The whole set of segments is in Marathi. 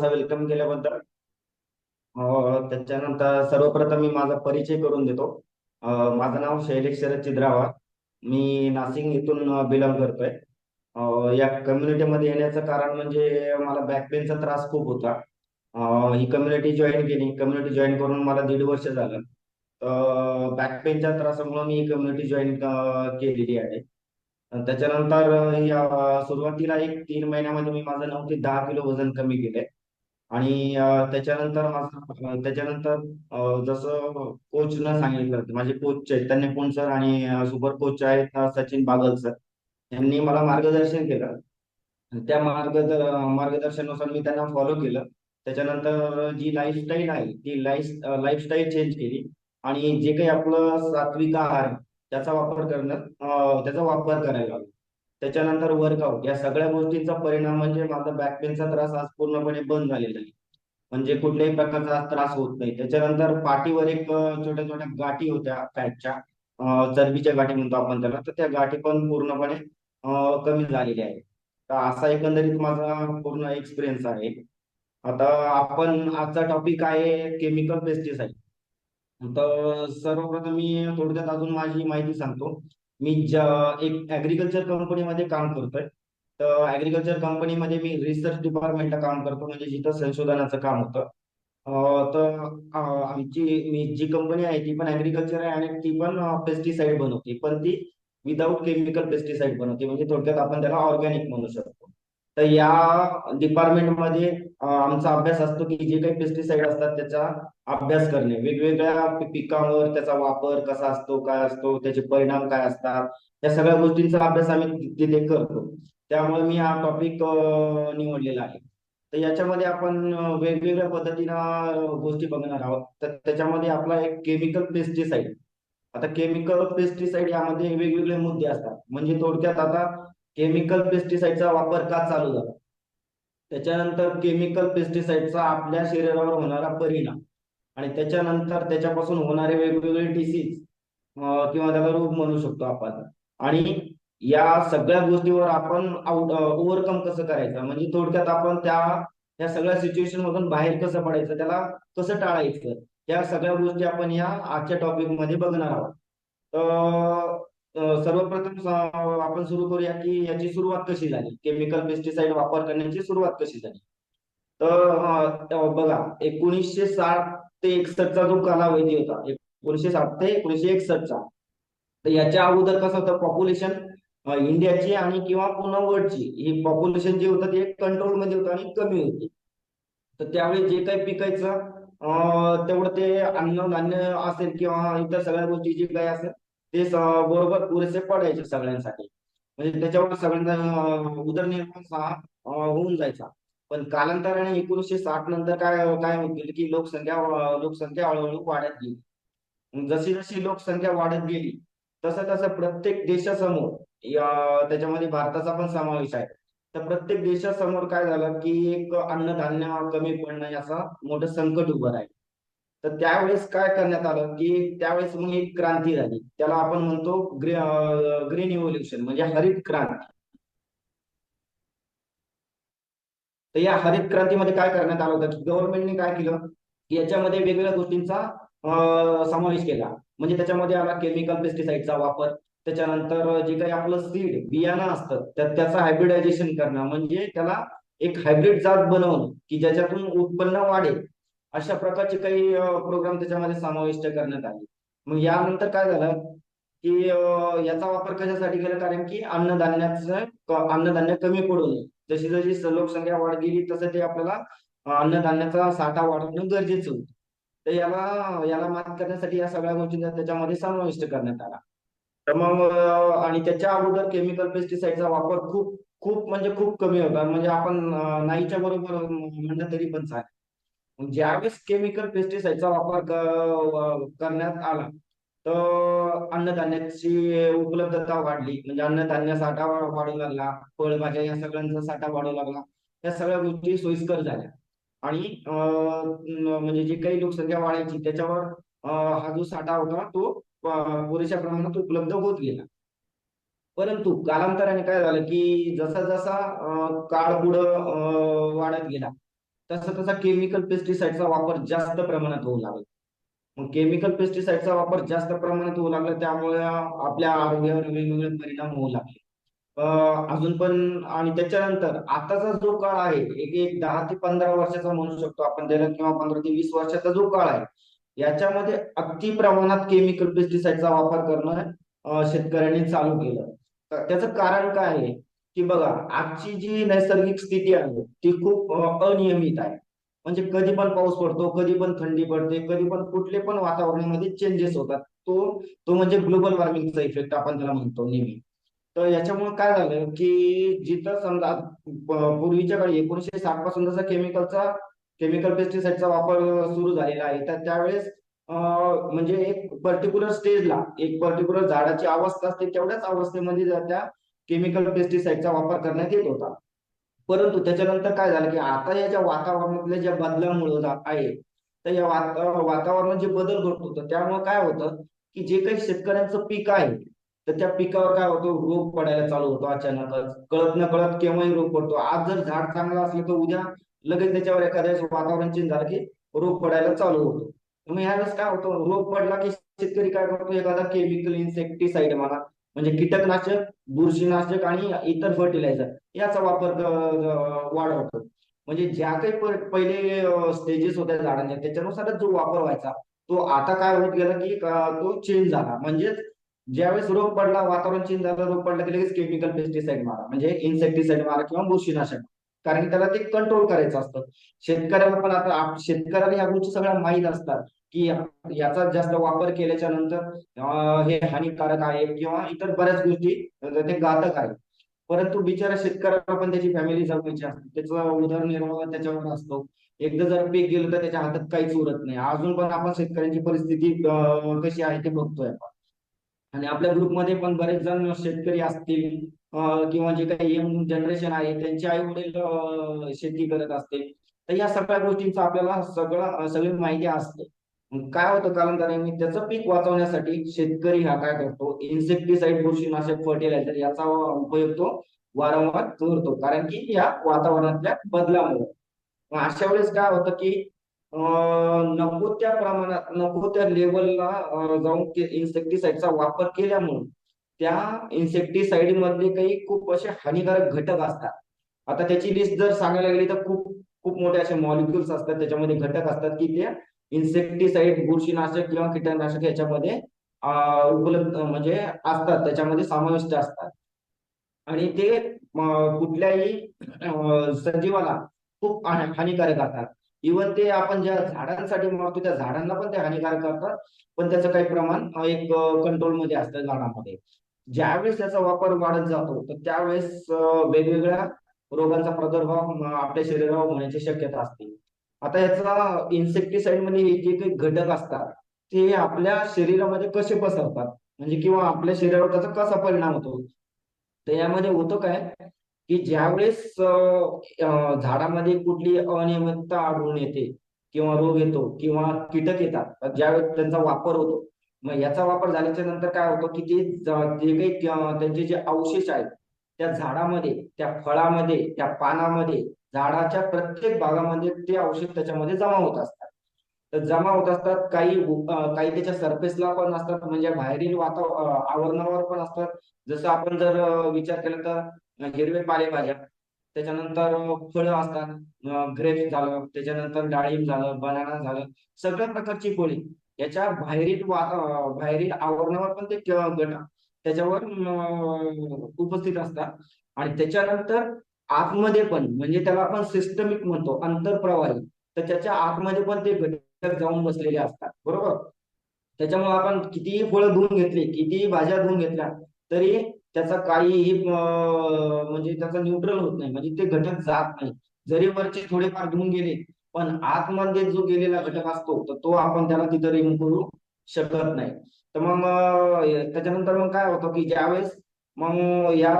असा वेलकम केल्याबद्दल. त्याच्यानंतर सर्वप्रथम मी माझा परिचय करून देतो. माझं नाव शैलेश शरद चिद्रावा. मी नाशिक इथून बिलॉंग करतोय. या कम्युनिटीमध्ये येण्याचं कारण म्हणजे मला बॅक पेनचा त्रास खूप होता. ही कम्युनिटी जॉईन केली. कम्युनिटी जॉईन करून मला 1.5 वर्ष झालं. बॅक पेनच्या त्रासामुळे मी ही कम्युनिटी जॉईन केलेली आहे. त्याच्यानंतर सुरुवातीला एक 3 महिन्यामध्ये मी माझं 9 ते 10 किलो वजन कमी केलंय. आणि त्याच्यानंतर जसं कोचनं सांगितलं होतं, माझे कोच चैतन्य कोण सर आणि सुपर कोच आहेत सचिन बागल सर, यांनी मला मार्गदर्शन केलं. आणि त्या मार्गदर्शनानुसार मी त्यांना फॉलो केलं. त्याच्यानंतर जी लाईफस्टाईल आहे ती लाईफस्टाईल चेंज केली. आणि जे काही आपलं सात्विक आहार आहे, त्याचा वापर करायला लागलो. त्याच्यानंतर वर्कआउट, या सगळ्या गोष्टींचा परिणाम म्हणजे माझा बॅक पेनचा त्रास आज पूर्णपणे बंद झालेला आहे. म्हणजे कुठल्याही प्रकारचा त्रास होत नाही. त्याच्यानंतर पाठीवर एक छोट्या छोट्या गाठी होत्या फॅटच्या, चरबीच्या गाठी म्हणतो आपण त्याला, तर त्या गाठी पण पूर्णपणे कमी झालेल्या आहेत. तर असा एकंदरीत माझा पूर्ण एक्सपिरियन्स आहे. आता आपण आजचा टॉपिक आहे केमिकल पेस्टिसाइड. तर सर्वप्रथम मी थोडक्यात अजून माझी माहिती सांगतो. मी एक ऍग्रिकल्चर कंपनीमध्ये काम करतोय. तर ऍग्रिकल्चर कंपनीमध्ये मी रिसर्च डिपार्टमेंटला काम करतो, म्हणजे जिथं संशोधनाचं काम होतं. तर मी जी कंपनी आहे ती पण ऍग्रिकल्चर आहे आणि ती पण पेस्टिसाइड बनवते, पण ती विदाऊट केमिकल पेस्टिसाइड बनवते, म्हणजे थोडक्यात आपण त्याला ऑर्गॅनिक म्हणू शकतो. तर या डिपार्टमेंटमध्ये आमचा अभ्यास असतो की जे काही पेस्टिसाइड असतात त्याचा अभ्यास करणे, वेगवेगळ्या पिकांवर त्याचा वापर कसा असतो, काय असतो, त्याचे परिणाम काय असतात, या सगळ्या गोष्टींचा अभ्यास आम्ही तिथे करतो. त्यामुळे मी हा टॉपिक निवडलेला आहे. तर याच्यामध्ये आपण वेगवेगळ्या पद्धतीनं गोष्टी बघणार आहोत. तर त्याच्यामध्ये आपला एक केमिकल पेस्टिसाइड. आता केमिकल पेस्टिसाइड यामध्ये वेगवेगळे मुद्दे असतात, म्हणजे थोडक्यात आता केमिकल पेस्टिसाइडचा वापर का चालू झाला, त्याच्यानंतर केमिकल पेस्टिसाइडचा आपल्या शरीरावर होणारा परिणाम, आणि त्याच्यानंतर त्याच्यापासून होणारे वेगवेगळे डिसीज किंवा त्याला रोग म्हणू शकतो आपण. आणि या सगळ्या गोष्टीवर आपण ओव्हरकम कसं करायचं, म्हणजे थोडक्यात आपण त्या सगळ्या सिच्युएशन मधून बाहेर कसं पडायचं, त्याला कसं टाळायचं, या सगळ्या गोष्टी आपण या आजच्या टॉपिक मध्ये बघणार आहोत. सर्वप्रथम आपण सुरू करूया की याची सुरुवात कशी झाली, केमिकल पेस्टिसाइड वापर करण्याची सुरुवात कशी झाली. तर बघा, 1960 ते 61चा जो कालावधी होता, 1960 ते 1961चा, तर याच्या अगोदर कसं होतं, पॉप्युलेशन इंडियाची आणि किंवा पूर्ण वर्ल्डची ही पॉप्युलेशन जी होतं ते कंट्रोल मध्ये होतं आणि कमी होती. तर त्यावेळी जे काही पिकायचं तेवढं ते अन्नधान्य असेल किंवा इतर सगळ्या गोष्टी जे काही असेल ते बरोबर पुरेसे पडायचे सगळ्यांसाठी, म्हणजे त्याच्यावर सगळ्यांचा उदरनिर्वाह हा होऊन जायचा. पण कालांतराने 1960 नंतर काय काय होत गेलं की लोकसंख्या हळूहळू वाढत गेली. जशी जशी लोकसंख्या वाढत गेली तसं तसं प्रत्येक देशासमोर, त्याच्यामध्ये भारताचा पण समावेश आहे, तर प्रत्येक देशासमोर काय झालं की एक अन्नधान्य कमी पडणं याचं मोठं संकट उभं राहिलं. तर त्यावेळेस काय करण्यात आलं की त्यावेळेस मग एक क्रांती झाली, त्याला आपण म्हणतो ग्रीन इव्होल्युशन, म्हणजे हरित क्रांती. तर या हरित क्रांतीमध्ये काय करण्यात आलं होतं की गव्हर्नमेंटने काय केलं की याच्यामध्ये वेगवेगळ्या गोष्टींचा समावेश केला. म्हणजे त्याच्यामध्ये आला केमिकल पेस्टिसाइडचा वापर. त्याच्यानंतर जे काही आपलं सीड बियाणं असतं त्याचं हायब्रिडायझेशन करणं, म्हणजे त्याला एक हायब्रिड जात बनवणं की ज्याच्यातून उत्पन्न वाढेल, अशा प्रकारचे काही प्रोग्राम त्याच्यामध्ये समाविष्ट करण्यात आले. मग यानंतर काय झालं की याचा वापर कशासाठी केला, कारण की अन्नधान्य कमी पडू नये. जशी जशी लोकसंख्या वाढत गेली तसं ते आपल्याला अन्नधान्याचा साठा वाढवणं गरजेचं होतं. तर याला याला मात करण्यासाठी या सगळ्या गोष्टींचा त्याच्यामध्ये समाविष्ट करण्यात आला. तर मग आणि त्याच्या अगोदर केमिकल पेस्टिसाइडचा वापर खूप खूप म्हणजे खूप कमी होता, म्हणजे आपण नाहीच्या बरोबर म्हणलं तरी पण चालेल. मग ज्यावेळेस केमिकल पेस्टिसाइडचा वापर करण्यात आला, तर अन्नधान्याची उपलब्धता वाढली, म्हणजे अन्नधान्य साठा वाढू लागला, फळभाज्या या सगळ्यांचा साठा वाढू लागला. या सगळ्या गोष्टी सोयीस्कर झाल्या. आणि म्हणजे जी काही लोकसंख्या वाढायची त्याच्यावर हा जो साठा होता तो पुरेशा प्रमाणात उपलब्ध होत गेला. परंतु कालांतराने काय झालं की जसा जसा काळ पुढं वाढत गेला, तसा तसा केमिकल पेस्टिसाइडचा वापर जास्त प्रमाणात होऊ लागला. मग केमिकल पेस्टिसाइडचा वापर जास्त प्रमाणात होऊ लागला, त्यामुळे आपल्या आरोग्यावर वेगवेगळे परिणाम होऊ लागले. अजून पण आणि त्याच्यानंतर आताचा जो काळ आहे, एक एक 10 ते 15 वर्षाचा म्हणू शकतो आपण त्याला, किंवा 15 ते 20 वर्षाचा जो काळ आहे, याच्यामध्ये अति प्रमाणात केमिकल पेस्टिसाइडचा वापर करणं शेतकऱ्यांनी चालू केलं. तर त्याचं कारण काय आहे, की बघा, आजची जी नैसर्गिक स्थिती आहे ती खूप अनियमित आहे. म्हणजे कधी पण पाऊस पडतो, कधी पण थंडी पडते, कधी पण कुठले पण वातावरणामध्ये चेंजेस होतात. तो तो म्हणजे ग्लोबल वॉर्मिंगचा इफेक्ट आपण त्याला म्हणतो नेहमी. तर याच्यामुळे काय झालं, की जिथं समजा पूर्वीच्या काळी 1960 पासून जसा केमिकल पेस्टिसाइडचा वापर सुरू झालेला आहे, तर त्यावेळेस म्हणजे एक पर्टिक्युलर स्टेजला एक पर्टिक्युलर झाडाची अवस्था असते, तेवढ्याच अवस्थेमध्ये जर त्या केमिकल पेस्टिसाइडचा वापर करण्यात येत होता. परंतु त्याच्यानंतर काय झालं, की आता या ज्या वातावरणातल्या ज्या बदलामुळे आहे, तर या वातावरणात जे बदल घडत होतं, त्यामुळे काय होतं, की जे काही शेतकऱ्यांचं पीक आहे, तर त्या पिकावर काय होतं, रोग पडायला चालू होतो अचानकच, कळत न कळत केव्हाही रोग पडतो. आज जर झाड चांगलं असलं तर उद्या लगेच त्याच्यावर एखाद्या वेळेस वातावरण चेंज झालं की रोग पडायला चालू होतो. मग ह्यावेळेस काय होतं, रोग पडला की शेतकरी काय करतो, एखादा केमिकल इन्सेक्टिसाइड म्हणा, म्हणजे कीटकनाशक, बुरशीनाशक आणि इतर फर्टिलायझर याचा वापर वाढवतो. म्हणजे ज्या काही पहिले स्टेजेस होत्या झाडांच्या, त्याच्यानुसारच जो वापर व्हायचा, तो आता काय होत गेला, की तो चेंज झाला. म्हणजे ज्यावेळेस रोग पडला, वातावरण चेंज झालं, रोग पडला की लगेच केमिकल पेस्टिसाइड मारा, म्हणजे इन्सेक्टिसाइड मारा किंवा बुरशीनाशक. कारण की त्याला ते कंट्रोल करायचं असतं. शेतकऱ्याला पण आता शेतकऱ्याला या गोष्टी सगळ्या माहीत असतात, की याचा जास्त वापर केल्याच्या नंतर हे हानिकारक आहे किंवा इतर बऱ्याच गोष्टी ते घातक आहे. परंतु बिचारा शेतकऱ्याला पण त्याची फॅमिली जगवायची असते, त्याचा उदरनिर्वाह त्याच्यावर असतो. एकदा जर पीक गेलं तर त्याच्या हातात काहीच उरत नाही. अजून पण आपण शेतकऱ्यांची परिस्थिती कशी आहे ते बघतोय आपण. आणि आपल्या ग्रुपमध्ये पण बरेच जण शेतकरी असतील, किंवा जे काही यंग जनरेशन आहे त्यांचे आई वडील शेती करत असतील. तर या सगळ्या गोष्टींचं आपल्याला सगळी माहिती असते. मग काय होतं, कालांतराने त्याचं पीक वाचवण्यासाठी शेतकरी हा काय करतो, इन्सेक्टिसाइड, बुरशीनाशक, फर्टिलायझर याचा उपयोग तो वारंवार करतो, कारण की या वातावरणातल्या बदलामुळे. मग अशा वेळेस काय होतं, की नको त्या प्रमाणात, नको त्या लेवलला जाऊन इन्सेक्टिसाइडचा वापर केल्यामुळे त्या इन्सेक्टिसाइड मधले काही खूप असे हानिकारक घटक असतात. आता त्याची लिस्ट जर सांगायला गेली तर खूप खूप मोठे असे मॉलिक्युल्स असतात, त्याच्यामध्ये घटक असतात, की ते इन्सेक्टिसाइड, बुरशीनाशक किंवा कीटकनाशक याच्यामध्ये उपलब्ध म्हणजे असतात, त्याच्यामध्ये समाविष्ट असतात. आणि ते कुठल्याही सजीवाला खूप हानिकारक असतात. इवन ते आपण ज्या झाडांसाठी मारतो त्या झाडांना पण ते हानिकारक करतात. पण त्याचं काही प्रमाण एक कंट्रोल मध्ये असतं झाडामध्ये. ज्यावेळेस त्याचा वापर वाढत जातो, तर त्यावेळेस वेगवेगळ्या रोगांचा प्रादुर्भाव आपल्या शरीरावर होण्याची शक्यता असते. आता याचा इन्सेक्टिसाइड मध्ये जे काही घटक असतात, ते आपल्या शरीरामध्ये कसे पसरतात, म्हणजे किंवा आपल्या शरीरावर त्याचा कसा परिणाम होतो. तर यामध्ये होतं काय, की ज्यावेळेस झाडामध्ये कुठली अनियमितता आढळून येते, किंवा रोग येतो, किंवा कीटक येतात, तर ज्यावेळेस त्यांचा वापर होतो. मग याचा वापर झाल्याच्या नंतर काय होतं, की ते जे काही त्यांचे जे अवशेष आहेत, त्या झाडामध्ये, त्या फळामध्ये, त्या पानामध्ये, झाडाच्या प्रत्येक भागामध्ये ते अवशेष त्याच्यामध्ये जमा होत असतात. तर जमा होत असतात, काही त्याच्या सरफेसला पण असतात, म्हणजे बाहेरील आवरणावर पण असतात. जसं आपण जर विचार केला तर हिरवे पालेभाज्या, त्याच्यानंतर फळं असतात, ग्रेप्स झालं, त्याच्यानंतर डाळिंब झालं, बनाना झालं, सगळ्या प्रकारची फळे याच्या बाहेरील आवरणावर पण ते घटक त्याच्यावर उपस्थित असतात. आणि त्याच्यानंतर आतमध्ये पण, म्हणजे त्याला आपण सिस्टमिक म्हणतो, अंतर्प्रवाही, तर त्याच्या आतमध्ये पण ते घटक जाऊन बसलेले असतात, बरोबर. त्याच्यामुळे आपण कितीही फळं धुवून घेतली, कितीही भाज्या धुवून घेतल्या, तरी त्याचा काहीही म्हणजे त्याचा न्यूट्रल होत नाही, म्हणजे ते घटक जात नाही. जरी वरचे थोडेफार धुवून गेले, पण आतमध्ये जो गेलेला घटक असतो, तर तो आपण त्याला तिथं रिमूव्ह करू शकत नाही. तर मग त्याच्यानंतर मग काय होतं, की ज्यावेळेस मग या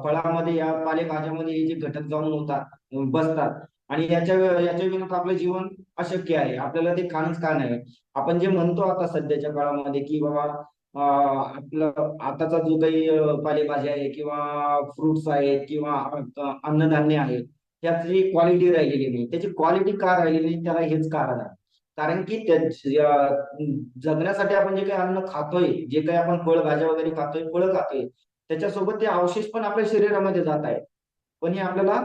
फळामध्ये, या पालेभाज्यामध्ये हे जे घटक जाऊन होतात, बसतात, आणि याच्या विना तर आपलं जीवन अशक्य आहे. आपल्याला ते खाणंच का नाही. आपण जे म्हणतो आता सध्याच्या काळामध्ये, की बाबा आपलं आताचा जो काही पालेभाज्या आहे, किंवा फ्रुट्स आहेत, किंवा अन्नधान्य आहे, त्याची क्वालिटी राहिलेली नाही. त्याची क्वालिटी का राहिलेली नाही, त्याला हेच कारण आहे. कारण की जगण्यासाठी आपण जे काही अन्न खातोय, जे काही आपण फळभाज्या वगैरे खातोय, फळं खातोय, त्याच्यासोबत ते अवशेष पण आपल्या शरीरामध्ये जात आहेत. पण हे आपल्याला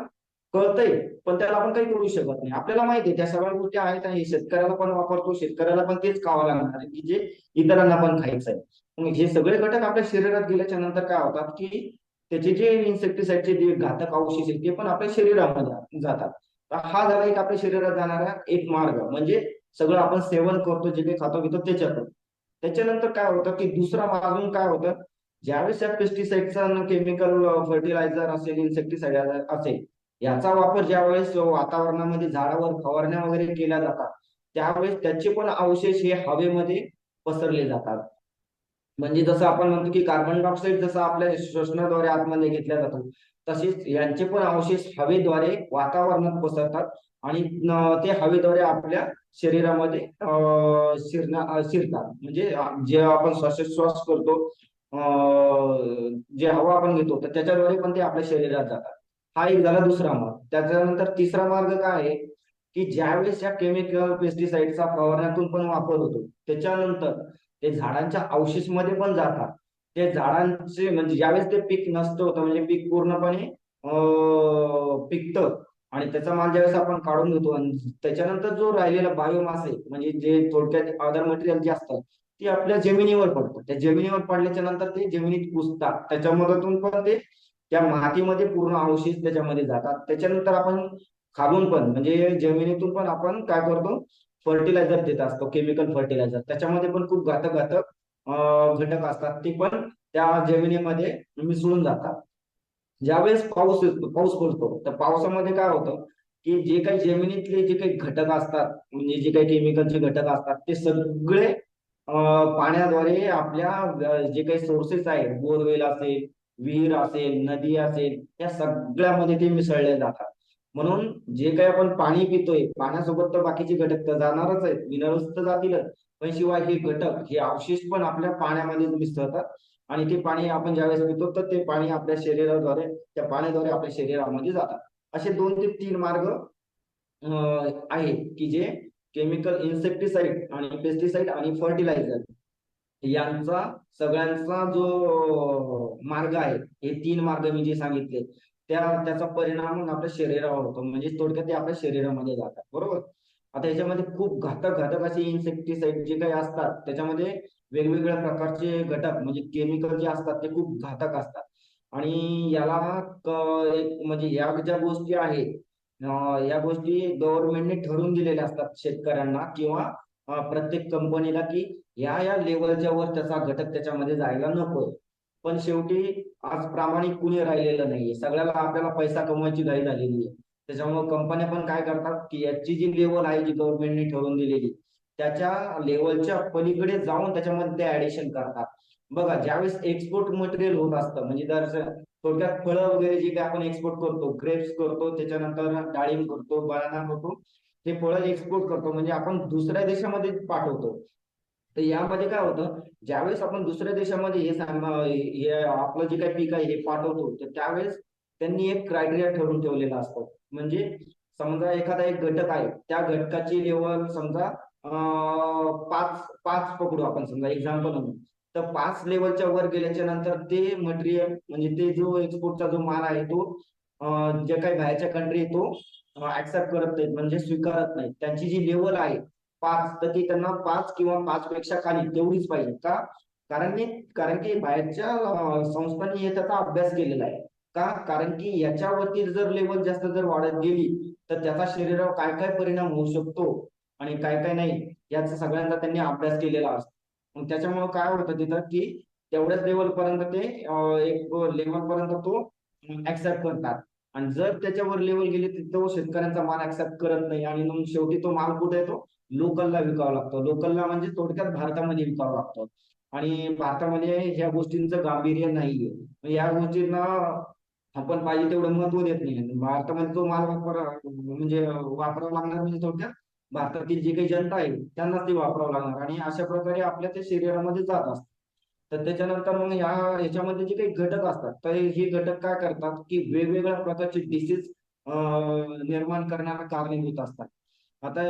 कळतंय, पण त्याला आपण काही करू शकत नाही. आपल्याला माहिती आहे त्या सगळ्या गोष्टी आहेत आणि शेतकऱ्याला पण वापरतो, शेतकऱ्याला पण तेच खावं लागणार आहे की जे इतरांना पण खायचं आहे. मग हे सगळे घटक आपल्या शरीरात गेल्याच्या नंतर काय होतात की त्याचे जे इन्सेक्टिसाइडचे जे घातक अवशेष आहेत ते पण आपल्या शरीरामध्ये जातात. तर हा झाला एक आपल्या शरीरात जाणारा एक मार्ग, म्हणजे सगळं आपण सेवन करतो, जे काही खातो पितो त्याच्यातून. त्याच्यानंतर काय होतं की दुसरा मार्ग काय होतं, ज्यावेळेस या पेस्टिसाइडचा केमिकल फर्टिलायझर असेल, इन्सेक्टिसाइड असेल, याचा वापर ज्यावेळेस वातावरणामध्ये झाडावर फवारण्या वगैरे केल्या जातात, त्यावेळेस त्याचे पण अवशेष हे हवेमध्ये पसरले जातात. म्हणजे जसं आपण म्हणतो की कार्बन डायऑक्साईड जसं आपल्या श्वसनाद्वारे आतमध्ये घेतला जातो, तसेच यांचे पण अवशेष हवेद्वारे वातावरणात पसरतात आणि ते हवेद्वारे आपल्या शरीरामध्ये शिरतात. म्हणजे जे आपण श्वासोच्छ्वास करतो, जे हवा आपण घेतो, तर त्याच्याद्वारे पण ते आपल्या शरीरात जातात. हा एक झाला दुसरा मार्ग. त्याच्यानंतर तिसरा मार्ग काय आहे की ज्यावेळेस या केमिकल पेस्टिसाइडचा फवारण्यातून पण वापर होतो, त्याच्यानंतर ते झाडांच्या अवशेष मध्ये पण जातात. ते झाडांचे म्हणजे ज्यावेळेस ते पीक नष्ट होतं, म्हणजे पीक पूर्णपणे पिकतं आणि त्याचा माल ज्यावेळेस आपण काढून घेतो आणि त्याच्यानंतर जो राहिलेला बायोमास आहे, म्हणजे जे थोडक्यात अदर मटेरियल जे असतात, ती आपल्या जमिनीवर पडतं. त्या जमिनीवर पडल्याच्या नंतर ते जमिनीत कुजतात, त्याच्या मदतून पण ते त्या मातीमध्ये पूर्ण अवशेष त्याच्यामध्ये जातात. त्याच्यानंतर आपण खालून पण म्हणजे जमिनीतून पण आपण काय करतो, फर्टिलायझर देत असतो, केमिकल फर्टिलायझर. त्याच्यामध्ये पण खूप घातक घातक घटक असतात, ते पण त्या जमिनीमध्ये मिसळून जातात. ज्यावेळेस पाऊस पडतो, तर पावसामध्ये काय होतं की जे काही जमिनीतले जे काही घटक असतात, म्हणजे जे काही केमिकलचे घटक असतात, ते सगळे पाण्याद्वारे आपल्या जे काही सोर्सेस आहेत, बोरवेल असेल, विहीर असेल, नदी असेल, या सगळ्यामध्ये ते मिसळले जातात. म्हणून जे काही आपण पाणी पितोय, पाण्यासोबत तर बाकीचे घटक तर जाणारच आहेत, मिनरल्स तर जातीलच, पण शिवाय हे घटक, हे अवशेष पण आपल्या पाण्यामध्ये मिसळतात. आणि ते पाणी आपण ज्यावेळेस पितो, तर ते पाणी आपल्या शरीराद्वारे, त्या पाण्याद्वारे आपल्या शरीरामध्ये जातात. असे 2 ते 3 मार्ग आहेत की जे केमिकल इन्सेक्टिसाइड आणि पेस्टिसाइड आणि फर्टिलायझर यांचा सगळ्यांचा जो मार्ग आहे, हे 3 मार्ग मी जे सांगितले, त्याचा परिणाम मग आपल्या शरीरावर होतो. म्हणजे थोडक्यात ते आपल्या शरीरामध्ये जातात, बरोबर. आता याच्यामध्ये खूप घातक घातक असे इन्सेक्टिसाइड जे काही असतात, त्याच्यामध्ये वेगवेगळ्या प्रकारचे घटक म्हणजे केमिकल जे असतात ते खूप घातक असतात. आणि याला एक म्हणजे या ज्या गोष्टी आहेत, या गोष्टी गव्हर्नमेंटने ठरवून दिलेल्या असतात शेतकऱ्यांना किंवा प्रत्येक कंपनीला, की या या लेवलच्या वर त्याचा घटक त्याच्यामध्ये जायला नको. पण शेवटी आज प्रामाणिक कुणी राहिलेलं नाहीये, सगळ्याला आपल्याला पैसा कमवायची घाई झालेली आहे. त्याच्यामुळे कंपन्या पण काय करतात की याची जी लेवल आहे, जी गव्हर्नमेंटने ठरवून दिलेली, त्याच्या लेवलच्या पलीकडे जाऊन त्याच्यामध्ये ते ऍडिशन करतात. बघा, ज्यावेळेस एक्सपोर्ट मटेरियल होत असतं, म्हणजे जर थोडक्यात फळं वगैरे जे काही आपण एक्सपोर्ट करतो, ग्रेप्स करतो, त्याच्यानंतर डाळिंब करतो, बनाना करतो, हे फळं एक्सपोर्ट करतो, म्हणजे आपण दुसऱ्या देशामध्ये पाठवतो. तर यामध्ये काय होतं, ज्यावेळेस आपण दुसऱ्या देशामध्ये हे आपलं जे काही पीक आहे हे पाठवतो, तर त्यावेळेस त्यांनी एक क्रायटेरिया ठरवून ठेवलेला असतो. म्हणजे समजा एखादा एक घटक आहे, त्या घटकाची लेवल समजा 5 पकडू आपण, समजा एक्झाम्पल म्हणून. तर 5 लेवलच्या वर गेल्याच्या नंतर ते मटेरियल, म्हणजे ते जो एक्सपोर्टचा जो माल आहे तो जे काही बाहेरच्या कंट्री तो ऍक्सेप्ट करत नाहीत, म्हणजे स्वीकारत नाही. त्यांची जी लेवल आहे 5, तर ती त्यांना 5 किंवा 5 पेक्षा खाली तेवढीच पाहिजे का? कारण की बाहेरच्या संस्थांनी हे त्याचा अभ्यास केलेला आहे. का? कारण की याच्यावरती जर लेवल जास्त जर वाढत गेली, तर त्याचा शरीरावर काय काय परिणाम होऊ शकतो आणि काय काय नाही, याचा सगळ्यांचा त्यांनी अभ्यास केलेला असतो. मग त्याच्यामुळे काय होतं तिथं की तेवढ्याच लेवल पर्यंत ते एक लेवल पर्यंत तो ऍक्सेप्ट करतात. आणि जर त्याच्यावर लेवल गेली तर तो शेतकऱ्यांचा माल ऍक्सेप्ट करत नाही, आणि मग शेवटी तो माल कुठे येतो, लोकलला विकावा लागतो. लोकलला म्हणजे थोडक्यात भारतामध्ये विकावा लागतो. आणि भारतामध्ये ह्या गोष्टींचं गांभीर्य नाहीये. मग या गोष्टींना आपण पाहिजे तेवढं महत्व देत नाही. भारतामध्ये जो माल म्हणजे वापरावा लागणार, म्हणजे थोडक्यात भारतातील जी काही जनता आहे त्यांनाच ते वापरावं लागणार, आणि अशा प्रकारे आपल्या ते शरीरामध्ये जात असतात. तर त्याच्यानंतर मग ह्याच्यामध्ये जे काही घटक असतात, तर हे घटक काय करतात की वेगवेगळ्या प्रकारचे डिसीज निर्माण करण्याला कारणीभूत असतात. आता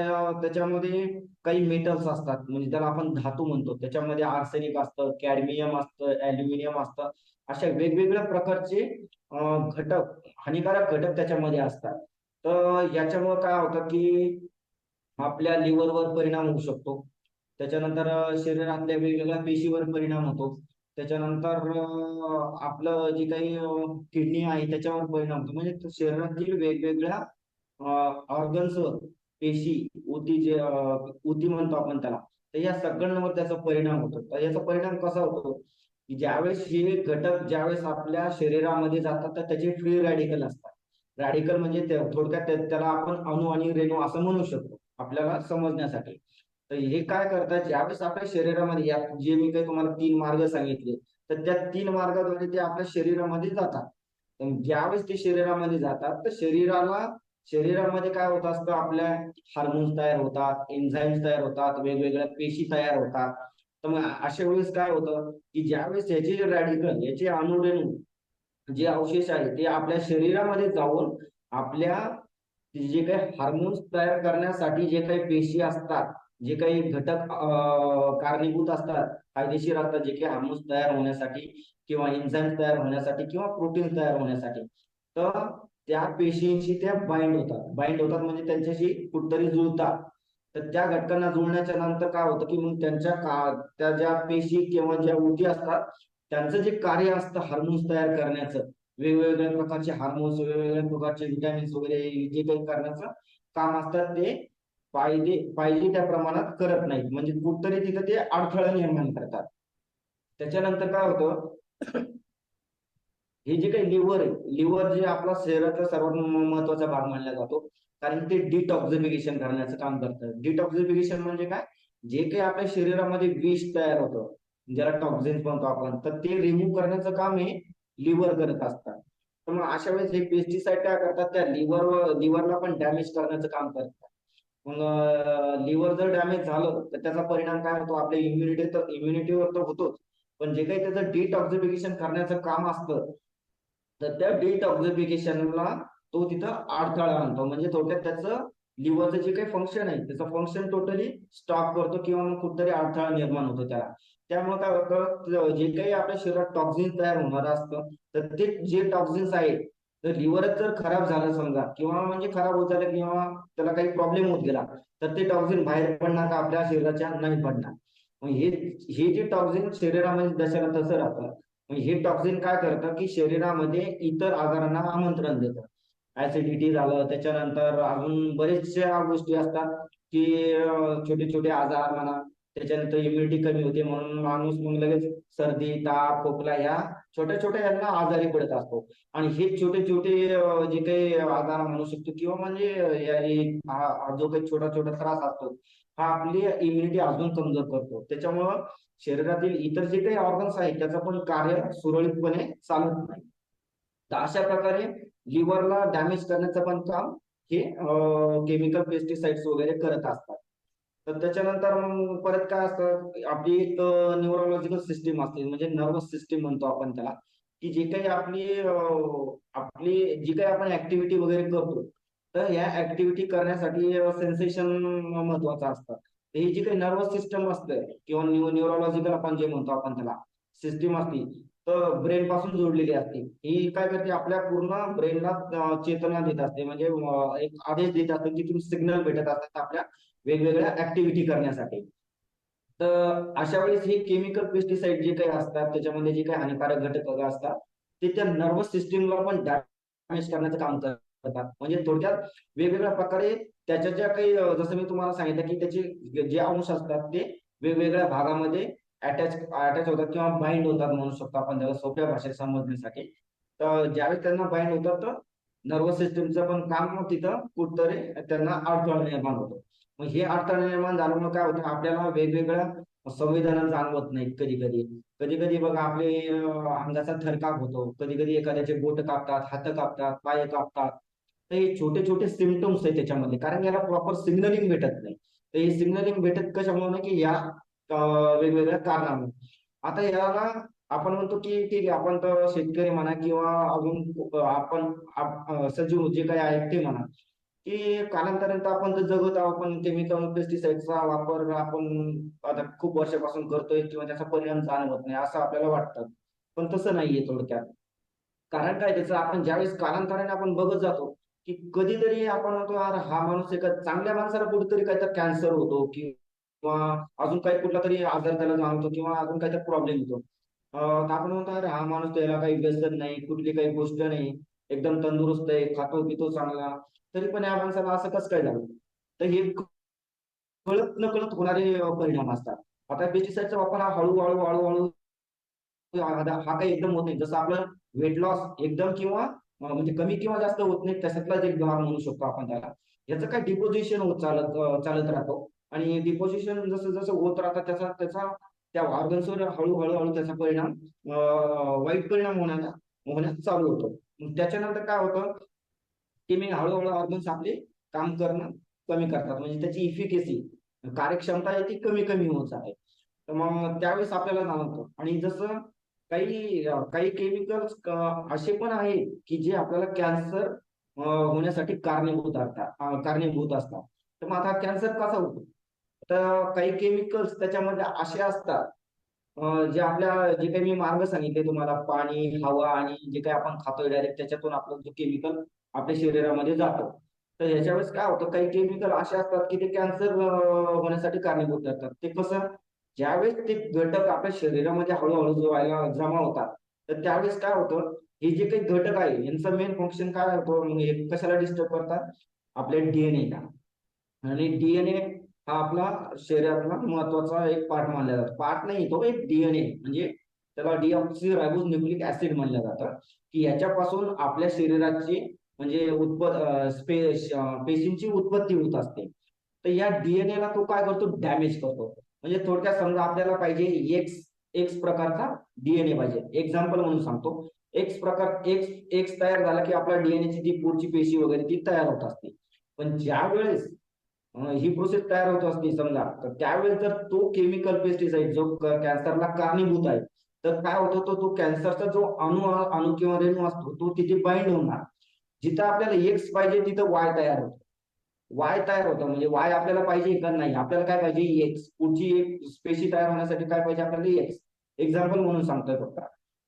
त्याच्यामध्ये काही मेटल्स असतात, म्हणजे त्याला आपण धातू म्हणतो. त्याच्यामध्ये आर्सेनिक असतं, कॅडमियम असतं, ऍल्युमिनियम असतं. अशा वेगवेगळ्या प्रकारचे घटक, हानिकारक घटक त्याच्यामध्ये असतात. तर याच्यामुळे काय होतं की आपल्या लिव्हरवर परिणाम होऊ शकतो. त्याच्यानंतर शरीरातल्या वेगवेगळ्या पेशीवर परिणाम होतो. त्याच्यानंतर आपलं जे काही किडनी आहे त्याच्यावर परिणाम होतो. म्हणजे शरीरातील वेगवेगळ्या ऑर्गन्सवर, पेशी, ऊती म्हणतो आपण त्याला. तर या सगळ्यांवर त्याचा परिणाम होतो. तर याचा परिणाम कसा होतो की ज्यावेळेस हे घटक ज्यावेळेस आपल्या शरीरामध्ये जातात तर त्याचे फ्री रॅडिकल असतात. रॅडिकल म्हणजे थोडक्यात त्याला आपण अणु आणि रेणू असं म्हणू शकतो आपल्याला समजण्यासाठी. तर हे काय करतात, ज्यावेळेस आपल्या शरीरामध्ये जे मी काही तुम्हाला 3 मार्ग सांगितले, तर त्या 3 मार्गाद्वारे ते आपल्या शरीरामध्ये जातात. तर ज्यावेळेस ते शरीरामध्ये जातात तर शरीरामध्ये काय होत असतं, आपल्या हार्मोन्स तयार होतात, एन्झाईम्स तयार होतात, वेगवेगळ्या पेशी तयार होतात. तर मग अशा वेळेस काय होतं की ज्यावेळेस याचे जे रॅडिकल, याचे अणुरेणू, जे अवशेष आहे ते आपल्या शरीरामध्ये जाऊन आपल्या जे काही हार्मोन्स तयार करण्यासाठी जे काही पेशी असतात, जे काही घटक कारणीभूत असतात, फायदेशीर असतात, जे काही हार्मोन्स तयार होण्यासाठी किंवा एन्झाईम तयार होण्यासाठी किंवा प्रोटीन तयार होण्यासाठी, तर त्या पेशींशी त्या बाइंड होतात म्हणजे त्यांच्याशी कुठतरी जुळतात. तर त्या घटकांना जुळण्याच्या नंतर काय होतं की मग त्या ज्या पेशी किंवा ज्या ऊती असतात, त्यांचं जे कार्य असतं हार्मोन्स तयार करण्याचं, वेगवेगळ्या प्रकारचे हार्मोन्स, वेगवेगळ्या प्रकारचे विटॅमिन्स वगैरे जे काही करण्याचं काम असतात, ते पाहिजे त्या प्रमाणात करत नाहीत. म्हणजे कुठतरी तिथं ते अडथळा निर्माण करतात. त्याच्यानंतर काय होतं, हे जे काही लिव्हर आहे, लिव्हर जे आपला शरीराचा सर्वात महत्वाचा भाग मानला जातो. कारण ते डिटॉक्सिफिकेशन करण्याचं काम करतं. डिटॉक्सिफिकेशन म्हणजे काय, जे काही आपल्या शरीरामध्ये विष तयार होतं, ज्याला टॉक्झिन्स म्हणतो आपण, तर ते रिमूव्ह करण्याचं काम हे लिव्हर करत असतात. तर मग अशा वेळेस हे पेस्टिसाइड काय करतात, त्या लिव्हरला पण डॅमेज करण्याचं काम करतात. मग लिव्हर जर डॅमेज झालं तर त्याचा परिणाम काय होतो, आपल्या इम्युनिटीवर तर होतोच. पण जे काही त्याचं डिटॉक्सिफिकेशन करण्याचं काम असतं, तर त्या डिटॉक्सिफिकेशनला तो तिथं अडथळा आणतो. म्हणजे थोडक्यात त्याचं लिव्हरचं जे काही फंक्शन आहे त्याचं फंक्शन टोटली स्टॉप करतो किंवा मग कुठतरी अडथळा निर्माण होतो त्याला. त्यामुळे काय होतं, जे काही आपल्या शरीरात टॉक्झिन तयार होणार असतं, तर ते जे टॉक्झिन्स आहेत, तर लिव्हरच जर खराब झालं समजा, किंवा म्हणजे खराब होत झालं किंवा त्याला काही प्रॉब्लेम होत गेला, तर ते टॉक्झिन बाहेर पडणार का आपल्या शरीराच्या, नाही पडणार. मग हे जे टॉक्झिन शरीरामध्ये जसं तसं राहतं. हे टॉक्सिन काय करतं की शरीरामध्ये इतर आजारांना आमंत्रण देतं. ऍसिडिटी झालं, त्याच्यानंतर अजून बरेचशा गोष्टी असतात की छोटे छोटे आजार म्हणा, त्याच्यानंतर इम्युनिटी कमी होते म्हणून माणूस मग लगेच सर्दी, ताप, खोकला ह्या छोट्या छोट्या यांना आजारी पडत असतो. आणि हे छोटे छोटे जे काही आजार म्हणू शकतो किंवा म्हणजे जो काही छोटा छोटा त्रास असतो, हा आपली इम्युनिटी अजून कमजोर करतो. त्याच्यामुळं शरीरातील इतर जे काही ऑर्गन्स आहेत त्याचं पण कार्य सुरळीतपणे चालत नाही. तर अशा प्रकारे लिव्हरला डॅमेज करण्याचं पण काम हे केमिकल पेस्टिसाइड्स वगैरे करत असतात. तर त्याच्यानंतर मग परत काय असतं, आपली एक न्यूरोलॉजिकल सिस्टीम असते, म्हणजे नर्वस सिस्टीम म्हणतो आपण त्याला, की जे काही आपली जी काही आपण ऍक्टिव्हिटी वगैरे करतो, तर या ऍक्टिव्हिटी करण्यासाठी सेन्सेशन महत्वाचं असतं. तर ही जी काही नर्वस सिस्टम असते किंवा न्यूरोलॉजिकल आपण जे म्हणतो आपण त्याला सिस्टीम असते, तर ब्रेन पासून जोडलेली असते. ही काय करते, आपल्या पूर्ण ब्रेनला चेतना देत असते, म्हणजे एक आदेश देत असते, तिथून सिग्नल भेटत असतात आपल्या वेगवेगळ्या ऍक्टिव्हिटी करण्यासाठी. तर अशा वेळेस हे केमिकल पेस्टिसाइड जे काही असतात त्याच्यामध्ये जे काही हानिकारक घटक वगैरे असतात, ते त्या नर्वस सिस्टीमला पण डॅमेज करण्याचं काम करतात. म्हणजे थोडक्यात वेगवेगळ्या प्रकारे त्याच्या ज्या काही जसं मी तुम्हाला सांगितलं की त्याचे जे अंश असतात ते वेगवेगळ्या भागामध्ये अटॅच अटॅच होतात किंवा बाइंड होतात म्हणू शकतो आपण त्याला सोप्या भाषेत समजण्यासाठी. तर ज्यावेळेस त्यांना बाइंड होतात तर नर्वस सिस्टीमचं पण काम मग तिथं कुठतरी त्यांना अडथळा निर्माण होतो. मग हे अडथळा निर्माण झाल्यामुळे काय होतं, आपल्याला वेगवेगळ्या संवेदना जाणवत नाहीत. कधी कधी कधी कधी बघा आपले अंगाचा थरकाप होतो, कधी कधी एखाद्याचे बोट कापतात, हात कापतात, पाय कापतात. तर हे छोटे छोटे सिमटम्स आहेत त्याच्यामध्ये, कारण याला प्रॉपर सिग्नलिंग भेटत नाही. तर हे सिग्नलिंग भेटत कशामुळे, की या वेगवेगळ्या कारणामुळे. आता याला आपण म्हणतो की ठीक आहे, आपण तर शेतकरी म्हणा किंवा अजून आपण सजीव जे काही आहेत ते म्हणा, की कालांतराने तर आपण तर जगत आहोत, पण केमिकल पेस्टिसाइडचा वापर आपण आता खूप वर्षापासून करतोय किंवा त्याचा परिणाम जाणवत नाही असं आपल्याला वाटतं. पण तसं नाहीये थोडक्यात. कारण काय त्याचं, आपण ज्यावेळेस कालांतराने आपण बघत जातो की कधीतरी आपण म्हणतो यार हा माणूस एका चांगल्या माणसाला कुठेतरी काहीतरी कॅन्सर होतो किंवा अजून काही कुठला तरी आजार त्याला जाणवतो किंवा अजून काहीतरी प्रॉब्लेम होतो. तर आपण म्हणतो अरे हा माणूस, त्याला काही व्यसन नाही, कुठली काही गोष्ट नाही, एकदम तंदुरुस्त आहे, खातो पितो चांगला, तरी पण या माणसाला असं कसं काय झालं. तर हे कळत नकळत होणारे परिणाम असतात. आता पेस्टिसाइडचा वापर हा हळूहळू हळूहळू हा काही एकदम होत नाही. जसं आपलं वेट लॉस एकदम किंवा म्हणजे कमी किंवा जास्त होत नाही, त्याच्यातलाच एक भाग म्हणू शकतो आपण त्याला. याचं काय डिपोजिशन होत चालत राहतो. आणि डिपोजिशन जसं जसं होत राहतं त्याचा त्याचा त्या ऑर्गन्सवर हळूहळू हळू त्याचा परिणाम, वाईट परिणाम होण्यास चालू होतो. मग त्याच्यानंतर काय होतं की मी हळूहळू ऑर्गन्स आपले काम करणं कमी करतात, म्हणजे त्याची इफिकेसी, कार्यक्षमता आहे ती कमी कमी होत जाते. तर मग त्यावेळेस आपल्याला जाणवतं. आणि जसं काही काही केमिकल्स असे पण आहेत की जे आपल्याला कॅन्सर होण्यासाठी कारणीभूत असतात. तर मग आता कॅन्सर कसा होतो, तर काही केमिकल्स त्याच्यामध्ये असे असतात, जे आपल्या जे काही मी मार्ग सांगितले तुम्हाला, पाणी, हवा आणि जे काही आपण खातोय डायरेक्ट, त्याच्यातून आपलं जो केमिकल आपल्या शरीरामध्ये जातं. तर ह्याच्या वेळेस काय होतं, काही केमिकल असे असतात की ते कॅन्सर होण्यासाठी कारणीभूत ठरतात. ते कसं, ज्यावेळेस ते घटक आपल्या शरीरामध्ये हळूहळू जो व्हायला जमा होतात, तर त्यावेळेस काय होतं, हे जे काही घटक आहे यांचं मेन फंक्शन काय होतं, म्हणजे हे कशाला डिस्टर्ब करतात, आपल्या डीएनए ला. आणि डीएनए हा आपला शरीरातला महत्वाचा एक पार्ट मानला जातो. पार्ट नाही, तो एक डीएनए म्हणजे त्याला डीऑक्सी रायबोज न्यूक्लिक ऍसिड म्हणलं जातं. की याच्यापासून आपल्या शरीराची म्हणजे पेशींची उत्पत्ती होत असते. तर या डीएनए ला तो काय करतो, डॅमेज करतो. म्हणजे थोडक्यात समजा आपल्याला पाहिजे एक्स एक्स प्रकारचा डीएनए पाहिजे. एक्झाम्पल म्हणून सांगतो, एक्स तयार झाला की आपल्या डीएनए ची जी पुढची पेशी वगैरे ती तयार होत असते. पण ज्या वेळेस ही प्रोसेस तयार होत असते समजा, तर त्यावेळेस जर तो केमिकल पेस्टिसाइड जो कॅन्सरला कारणीभूत आहे, तर काय होतं, तो कॅन्सरचा जो अणू अणू किंवा रेणू असतो तो तिथे बाइंड होणार. जिथं आपल्याला एक्स पाहिजे तिथं वाय तयार होतो. वाय तयार होतं, म्हणजे वाय आपल्याला पाहिजे का नाही, आपल्याला काय पाहिजे, एक्स. पुढची एक स्पेशी तयार होण्यासाठी काय पाहिजे आपल्याला, एक्स. एक्झाम्पल म्हणून सांगतोय फक्त.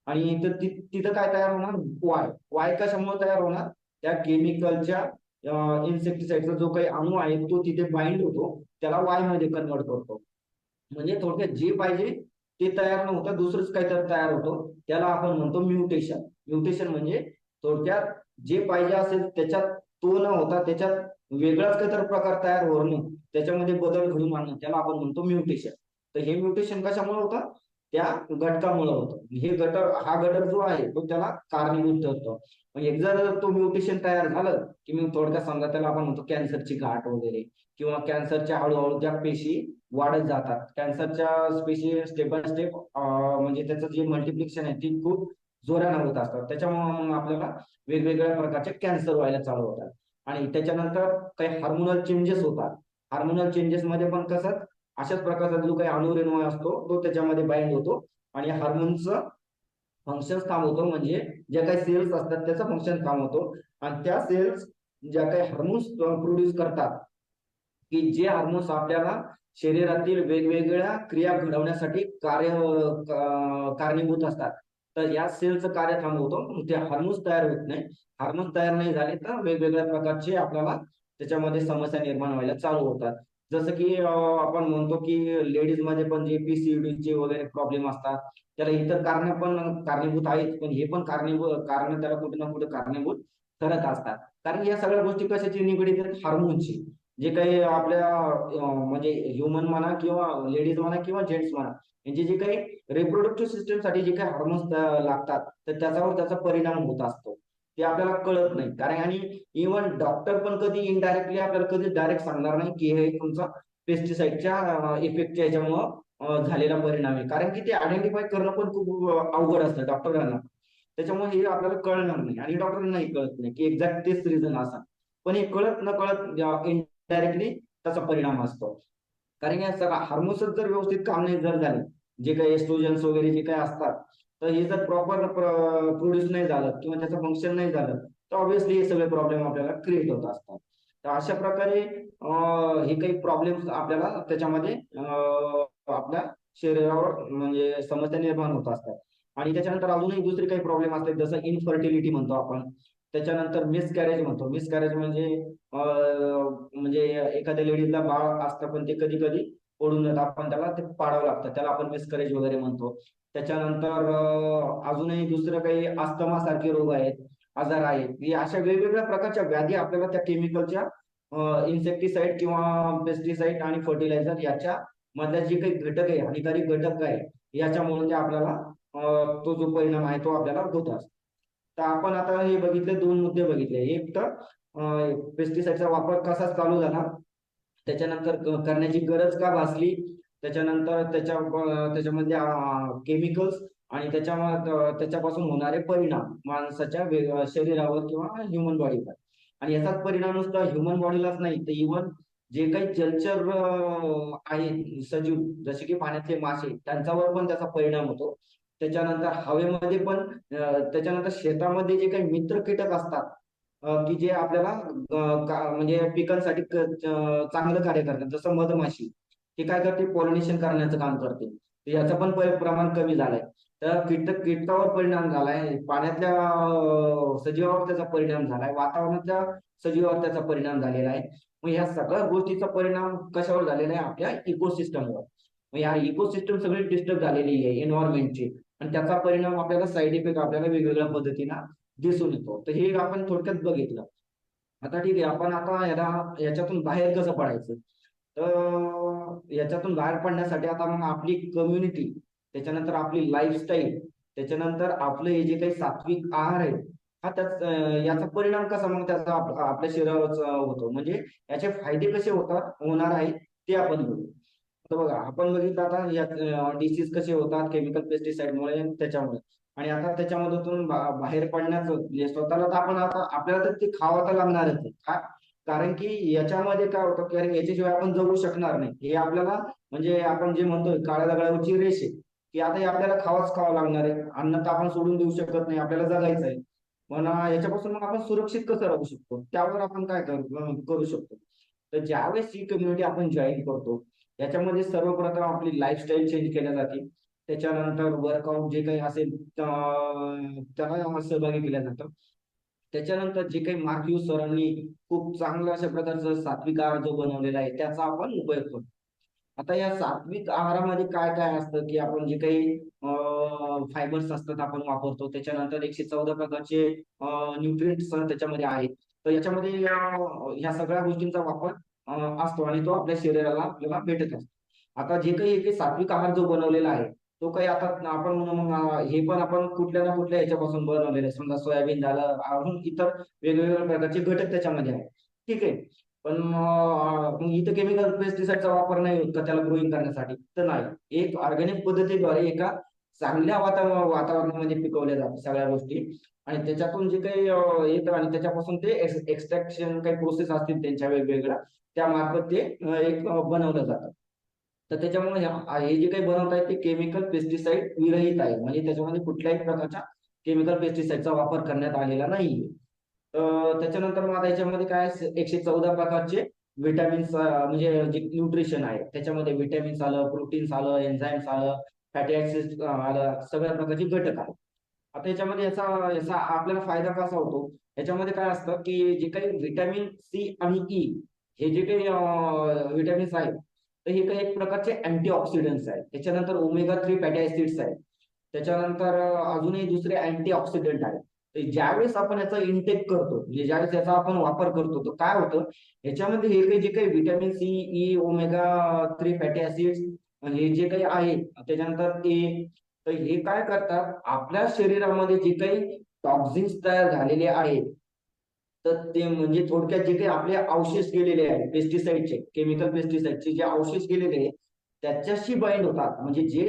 आणि तिथं काय तयार होणार, वाय. वाय कशामुळे तयार होणार, त्या केमिकलच्या इन्सेक्टिसाइडचा जो काही अणू आहे तो तिथे बाइंड होतो, त्याला वाय मध्ये कन्वर्ट करतो. म्हणजे थोडक्यात जे पाहिजे ते तयार न होता दुसरंच काहीतरी तयार होतो, त्याला आपण म्हणतो म्युटेशन. म्युटेशन म्हणजे थोडक्यात जे पाहिजे असेल त्याच्यात तो न होता त्याच्यात वेगळाच काहीतरी प्रकार तयार होणं, त्याच्यामध्ये बदल घडून आणणं, त्याला आपण म्हणतो म्युटेशन. तर हे म्युटेशन कशामुळे होतं, त्या घटकामुळे होतं. हा घटक जो आहे तो त्याला कारणीभूत ठरतो. मग एक जर तो म्युटेशन तयार झालं की मी थोडक्यात समजा त्याला आपण म्हणतो कॅन्सरची गाठ वगैरे, किंवा कॅन्सरच्या हळूहळू ज्या पेशी वाढत जातात, कॅन्सरच्या पेशी स्टेप बाय स्टेप म्हणजे त्याचं जे मल्टिप्लिकेशन आहे ती खूप जोराने होत असतात. त्याच्यामुळे मग आपल्याला वेगवेगळ्या प्रकारचे कॅन्सर व्हायला चालू होतात. आणि त्याच्यानंतर काही हार्मोनल चेंजेस होतात. हार्मोनल चेंजेस मध्ये पण कसं, अशाच प्रकारचा जो काही अणुरेणू असतो तो त्याच्यामध्ये बाइंड होतो आणि हार्मोनचं फंक्शन थांबवतो. म्हणजे ज्या काही सेल्स असतात त्याचं फंक्शन थांबवतो. आणि त्या सेल्स ज्या काही हार्मोन्स प्रोड्यूस करतात, की जे हार्मोन्स आपल्याला शरीरातील वेगवेगळ्या क्रिया घडवण्यासाठी कारणीभूत असतात, तर या सेलचं कार्य थांबवतो. मग ते हार्मोन्स तयार होत नाही. हार्मोन्स तयार नाही झाले तर वेगवेगळ्या प्रकारचे आपल्याला त्याच्यामध्ये समस्या निर्माण व्हायला चालू होतात. जसं की आपण म्हणतो की लेडीज मध्ये पण जे पीसीओडीचे वगैरे प्रॉब्लेम असतात, त्याला इतर कारण पण कारणीभूत आहेत, पण हे पण कारण त्याला कुठे ना कुठे कारणीभूत ठरत असतात. कारण या सगळ्या गोष्टी कशाची निगडीत आहेत, हार्मोनची. जे काही आपल्या म्हणजे ह्युमन म्हणा किंवा लेडीज म्हणा किंवा जेंट्स म्हणा, यांचे जे काही रिप्रोडक्टिव्ह सिस्टम साठी जे काही हार्मोन्स लागतात, तर त्याच्यावर त्याचा परिणाम होत असतो. ते आपल्याला कळत नाही. कारण आणि इव्हन डॉक्टर पण कधी इनडायरेक्टली आपल्याला कधी डायरेक्ट सांगणार नाही की हे तुमचा पेस्टिसाइडच्या इफेक्टच्या ह्याच्यामुळे झालेला परिणाम आहे. कारण की ते आयडेंटिफाय करणं पण खूप अवघड असतं डॉक्टरांना. त्याच्यामुळे हे आपल्याला कळणार नाही आणि डॉक्टरांनाही कळत नाही की एक्झॅक्ट तेच रिझन असा. पण हे कळत न कळत इनडायरेक्टली त्याचा परिणाम असतो. कारण या सगळ्या हार्मोन्स जर व्यवस्थित काम नाही जर झाले, जे काही एस्ट्रोजन्स वगैरे जे काही असतात, तर हे जर प्रॉपर प्रोड्यूस नाही झालं किंवा त्याचं फंक्शन नाही झालं तर ऑब्व्हियसली हे सगळे प्रॉब्लेम आपल्याला क्रिएट होत असतात. तर अशा प्रकारे हे काही प्रॉब्लेम्स आपल्याला त्याच्यामध्ये आपल्या शरीरावर म्हणजे समस्या निर्माण होत असतात. आणि त्याच्यानंतर अजूनही दुसरे काही प्रॉब्लेम असतात, जसं इनफर्टिलिटी म्हणतो आपण. त्याच्यानंतर मिसकॅरेज म्हणतो. मिसकॅरेज म्हणजे एखाद्या लेडीजला बाळ असतं पण ते कधी कधी पडून जातं, आपण त्याला ते पाडावं लागतं, त्याला आपण मिसकॅरेज वगैरे म्हणतो. त्याच्यानंतर अजूनही दुसरं काही अस्थमा सारखे रोग आहेत, आजार आहेत, हे अशा वेगवेगळ्या प्रकारच्या व्याधी आपल्याला त्या केमिकलच्या इन्सेक्टिसाइड किंवा पेस्टिसाइड आणि फर्टिलायझर याच्या मधल्या जे काही घटक आहे, हानिकारक घटक आहे, याच्यामुळे ते आपल्याला तो जो परिणाम आहे तो आपल्याला होत असतो. तर आपण आता हे बघितले, दोन मुद्दे बघितले. एक तर पेस्टिसाइडचा वापर कसा चालू झाला, त्याच्यानंतर करण्याची गरज का भासली, त्याच्यानंतर त्याच्यामध्ये केमिकल्स आणि त्याच्यापासून होणारे परिणाम माणसाच्या शरीरावर किंवा ह्युमन बॉडीवर. आणि याचाच परिणाम नुसता ह्युमन बॉडीलाच नाही, तर इव्हन जे काही जलचर आहेत सजीव, जसे की पाण्यातले मासे, त्यांच्यावर पण त्याचा परिणाम होतो. त्याच्यानंतर हवेमध्ये पण त्याच्यानंतर शेतामध्ये जे काही मित्र कीटक असतात, की जे आपल्याला म्हणजे पिकांसाठी चांगलं कार्य करतात, जसं मधमाशी. ती काय करते, पॉलिनेशन करण्याचं काम करते. तर याचं पण प्रमाण कमी झालंय. तर कीटकावर परिणाम झालाय, पाण्यातल्या सजीवावर त्याचा परिणाम झालाय, वातावरणाच्या सजीवावर त्याचा परिणाम झालेला आहे. मग ह्या सगळ्या गोष्टीचा परिणाम कशावर झालेला आहे, आपल्या इकोसिस्टमवर. मग या इकोसिस्टम सगळी डिस्टर्ब झालेली आहे एन्व्हायरमेंटची, आणि त्याचा परिणाम आपल्याला साईड इफेक्ट आपल्याला वेगवेगळ्या पद्धतीनं दिसून येतो. तर हे आपण थोडक्यात बघितलं. आता ठीक आहे, आपण आता याच्यातून बाहेर कसं पडायचं. तर याच्यातून बाहेर पडण्यासाठी आता मग आपली कम्युनिटी, त्याच्यानंतर आपली लाईफस्टाईल, त्याच्यानंतर आपलं हे जे काही सात्विक आहार आहे, याचा परिणाम कसा मग त्याचा आपल्या शरीरावर होतो, म्हणजे याचे फायदे कसे होणार आहेत ते आपण बघू. तर बघा, आपण बघितलं आता या डिसीज कसे होतात केमिकल पेस्टिसाइडमुळे, त्याच्यामुळे. आणि आता त्याच्यामधून बाहेर पडण्याचं म्हणजे स्वतःला तर आपण आता आपल्याला तर ते खावं तर लागणारच आहे का, कारण की याच्यामध्ये काय होतं, कारण याच्याशिवाय आपण जगू शकणार नाही. हे आपल्याला म्हणजे आपण जे म्हणतोय काळ्या दगडावरची रेष आहे, की आता हे आपल्याला खावं लागणार आहे. अन्न तर आपण सोडून देऊ शकत नाही, आपल्याला जगायचं आहे. पण याच्यापासून मग आपण सुरक्षित कसं राहू शकतो, त्यावर आपण काय करू शकतो. तर ज्यावेळेस ही कम्युनिटी आपण जॉईन करतो, याच्यामध्ये सर्वप्रथम आपली लाईफस्टाईल चेंज केल्या जाते. त्याच्यानंतर वर्कआउट जे काही असेल त्याला सहभागी केल्या जातं. त्याच्यानंतर जे काही मार्क्यू सरांनी खूप चांगल्या अशा प्रकारचा सात्विक आहार जो बनवलेला आहे त्याचा आपण उपयोग करतो. आता या सात्विक आहारामध्ये काय काय असतं, की आपण जे काही फायबर्स असतात आपण वापरतो. त्याच्यानंतर 114 प्रकारचे न्यूट्रिएंट्स त्याच्यामध्ये आहेत. तर याच्यामध्ये ह्या सगळ्या गोष्टींचा वापर असतो आणि तो आपल्या शरीराला आपल्याला भेटत असतो. आता जे काही एक सात्विक आहार जो बनवलेला आहे, तो काही आता आपण म्हणू मग हे पण आपण कुठल्या ना कुठल्या ह्याच्यापासून बनवलेलं आहे. समजा सोयाबीन झालं, अजून इतर वेगवेगळ्या प्रकारचे घटक त्याच्यामध्ये आहेत. ठीक आहे. पण मग इथं केमिकल पेस्टिसाइडचा वापर नाही होत का त्याला ग्रोईंग करण्यासाठी, तर नाही. एक ऑर्गॅनिक पद्धतीद्वारे एका चांगल्या वातावरणामध्ये पिकवल्या जातात सगळ्या गोष्टी. आणि त्याच्यातून जे काही येतं आणि त्याच्यापासून ते एक्सट्रॅक्शन काही प्रोसेस असतील त्यांच्या वेगवेगळ्या, त्या मार्फत ते एक बनवलं जातं. तर त्याच्यामुळे हे जे काही बनवत आहे ते केमिकल पेस्टिसाइड विरहित आहे, म्हणजे त्याच्यामध्ये कुठल्याही प्रकारच्या केमिकल पेस्टिसाइडचा वापर करण्यात आलेला नाहीये. त्याच्यानंतर मग आता याच्यामध्ये काय 114 प्रकारचे विटॅमिन्स म्हणजे जे न्यूट्रिशन आहे, त्याच्यामध्ये विटॅमिन्स आलं, प्रोटीन्स आलं, एन्झाईम्स आलं, फॅटी ऍसिड आलं, सगळ्या प्रकारचे घटक आहेत. आता याच्यामध्ये याचा याचा आपल्याला फायदा कसा होतो, याच्यामध्ये काय असतं की जे काही विटॅमिन सी आणि ई, हे जे काही विटॅमिन्स आहेत, तर हे काही एक प्रकारचे अँटीऑक्सिडंट्स आहेत. त्याच्यानंतर ओमेगा 3 फॅटी ऍसिड्स आहेत. त्याच्यानंतर अजूनही दुसरे अँटीऑक्सिडंट आहेत. तर ज्यावेळेस आपण याचा इंटेक करतो, म्हणजे ज्यावेळेस याचा आपण वापर करतो, तर काय होतं, ह्याच्यामध्ये हे काही जे काही vitamin C, E, omega 3 fatty acids हे जे काही आहे, त्याच्यानंतर ए, तर हे काय करतात, आपल्या शरीरामध्ये जे काही टॉक्झिन्स तयार झालेले आहेत, तर ते म्हणजे थोडक्यात जे काही आपले अवशेष गेलेले आहेत पेस्टिसाइडचे, केमिकल पेस्टिसाइडचे जे अवशेष गेलेले आहेत, त्याच्याशी बाइंड होतात. म्हणजे जे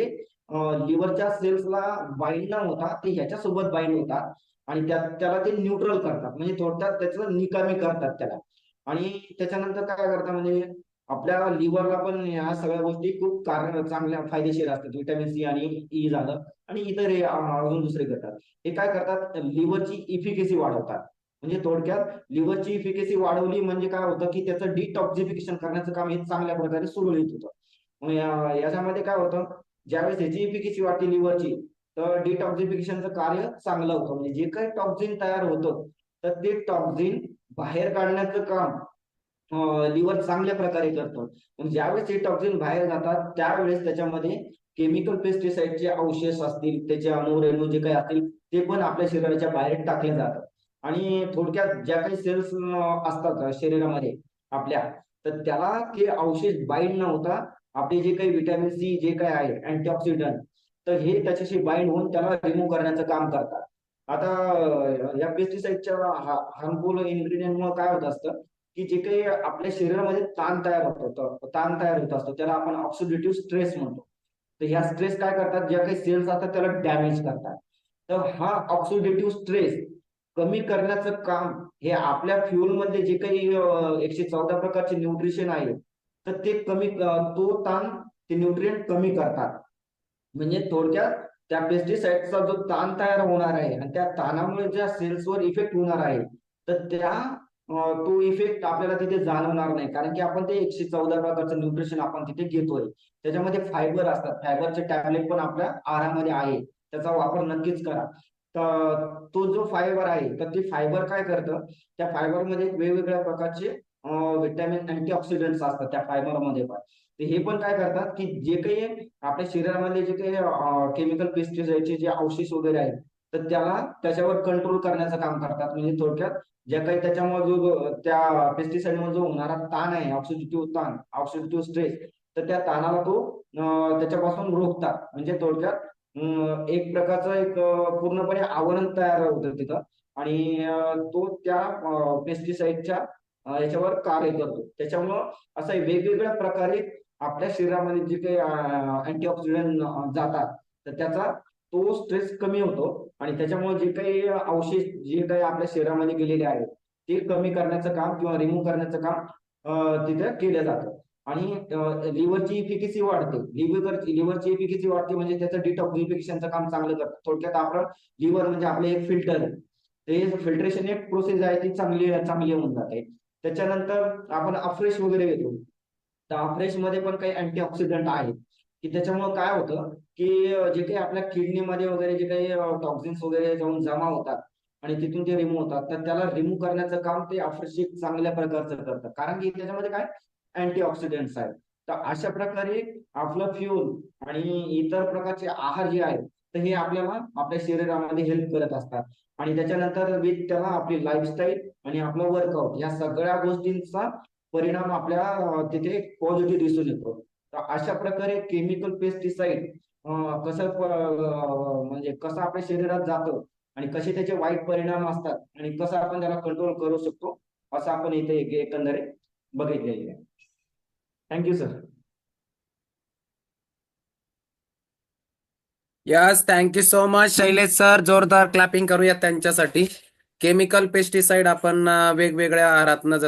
लिव्हरच्या सेल्सला बाइंड न होता ते ह्याच्यासोबत बाइंड होतात आणि त्याला ते न्यूट्रल करतात, म्हणजे थोडक्यात त्याचं निकामी करतात त्याला. आणि त्याच्यानंतर काय करतात, म्हणजे आपल्या लिव्हरला पण या सगळ्या गोष्टी खूप चांगल्या फायदेशीर असतात. व्हिटॅमिन सी आणि ई झालं आणि इतर अजून दुसरे घटक हे काय करतात, लिव्हरची इफिकेसी वाढवतात. म्हणजे थोडक्यात लिव्हरची इफिकेसी वाढवली म्हणजे काय होतं की त्याचं डिटॉक्सिफिकेशन करण्याचं काम हे चांगल्या प्रकारे सुरळीत होतं. मग याच्यामध्ये काय होतं, ज्यावेळेस ह्याची इफिकेसी वाढते लिव्हरची, तर डिटॉक्सिफिकेशनचं कार्य चांगलं होतं. म्हणजे जे काही टॉक्झिन तयार होतं तर ते टॉक्झिन बाहेर काढण्याचं काम लिव्हर चांगल्या प्रकारे करतं. मग ज्यावेळेस हे टॉक्झिन बाहेर जातात त्यावेळेस त्याच्यामध्ये केमिकल पेस्टिसाइडचे अवशेष असतील, त्याचे अणुरेणू जे काही असतील ते पण आपल्या शरीराच्या बाहेर टाकले जातात. आणि थोडक्यात ज्या काही सेल्स असतात शरीरामध्ये आपल्या, तर त्याला ते अवशेष बाइंड न होता आपले जे काही व्हिटॅमिन सी जे काही आहे अँटीऑक्सिडंट, तर हे त्याच्याशी बाइंड होऊन त्याला रिमूव्ह करण्याचं काम करतात. आता या पेस्टिसाइडच्या हार्मफुल इन्ग्रेडियंटमुळे काय होत असतं की जे काही आपल्या शरीरामध्ये ताण तयार होत असतो त्याला आपण ऑक्सिडेटिव्ह स्ट्रेस म्हणतो. तर ह्या स्ट्रेस काय करतात, ज्या काही सेल्स असतात त्याला डॅमेज करतात. तर हा ऑक्सिडेटिव्ह स्ट्रेस कमी करण्याचं काम हे आपल्या फ्युअल मध्ये जे काही 114 प्रकारचे न्यूट्रिशन आहे, तर ते तो ताण ते न्यूट्रिएंट कमी करतात. म्हणजे थोडक्यात त्या पेस्टिसाइडचा जो ताण तयार होणार आहे आणि त्या ताणामुळे ज्या सेल्सवर इफेक्ट होणार आहे, तर तो इफेक्ट आपल्याला तिथे जाणवणार नाही, कारण की आपण ते 114 प्रकारचं न्यूट्रिशन आपण तिथे घेतोय. त्याच्यामध्ये फायबर असतात, फायबरचे टॅबलेट पण आपल्या आहारामध्ये आहे, त्याचा वापर नक्कीच करा. तर तो जो फायबर आहे तर ते फायबर काय करतं, त्या फायबरमध्ये वेगवेगळ्या प्रकारचे विटॅमिन अँटीऑक्सिडंट्स असतात त्या फायबरमध्ये पण. ते हे पण काय करतात की जे काही आपल्या शरीरामध्ये जे काही केमिकल पेस्टिसाइडचे जे अवशेष वगैरे आहेत, तर त्याच्यावर कंट्रोल करण्याचं काम करतात. म्हणजे थोडक्यात ज्या काही त्याच्यामुळे त्या पेस्टिसाइडमुळे जो होणारा ताण आहे, ऑक्सिडेटिव्ह स्ट्रेस, तर त्या ताणाला तो त्याच्यापासून रोखतात. म्हणजे थोडक्यात एक प्रकारचं पूर्णपणे आवरण तयार होतं तिथं. आणि तो त्या पेस्टिसाइडच्या याच्यावर कार्य करतो. त्याच्यामुळं असं वेगवेगळ्या प्रकारे आपल्या शरीरामध्ये जे काही अँटीऑक्सिडंट जातात, तर त्याचा तो स्ट्रेस कमी होतो. आणि त्याच्यामुळे जे काही अवशेष जे काही आपल्या शरीरामध्ये गेलेले आहेत ते कमी करण्याचं काम किंवा रिमूव्ह करण्याचं काम तिथे केलं जातं. आणि लिव्हरची इफिकेसी वाढते. लिव्हरची इफिकेसी वाढते म्हणजे त्याचं डिटॉक्सिफिकेशनचं काम चांगलं करतं. थोडक्यात आपलं लिव्हर म्हणजे आपलं एक फिल्टर आहे. ते फिल्ट्रेशन एक प्रोसेस आहे ती चांगली चांगली होऊन जाते. त्याच्यानंतर आपण अफ्रेश वगैरे घेतो, तर अफ्रेश मध्ये पण काही अँटीऑक्सिडंट आहेत की त्याच्यामुळे काय होतं की जे काही आपल्या किडनीमध्ये वगैरे जे काही टॉक्सिन्स वगैरे जाऊन जमा होतात आणि तिथून ते रिमूव्ह होतात, तर त्याला रिमूव्ह करण्याचं काम ते अफ्रेश चांगल्या प्रकारचं करतं, कारण की त्याच्यामध्ये काय अँटीऑक्सिडंट्स आहेत. तर अशा प्रकारे आपलं फ्यूल आणि इतर प्रकारचे आहार जे आहेत, तर हे आपल्याला आपल्या शरीरामध्ये हेल्प करत असतात. आणि त्याच्यानंतर विथ त्याला आपली लाईफस्टाईल आणि आपलं वर्कआउट या सगळ्या गोष्टींचा परिणाम आपल्या तिथे पॉझिटिव्ह दिसून येतो. तर अशा प्रकारे केमिकल पेस्टिसाइड म्हणजे कसं आपल्या शरीरात जातं आणि कसे त्याचे वाईट परिणाम असतात आणि कसं आपण त्याला कंट्रोल करू शकतो, असं आपण इथे एकंदरीत बघितलेले आहे. Thank you sir. Yes, thank you so much Shailesh sir. जोरदार क्लॅपिंग करूया त्यांच्यासाठी. केमिकल पेस्टिसाइड आपण वेगवेगळ्या आहारातनं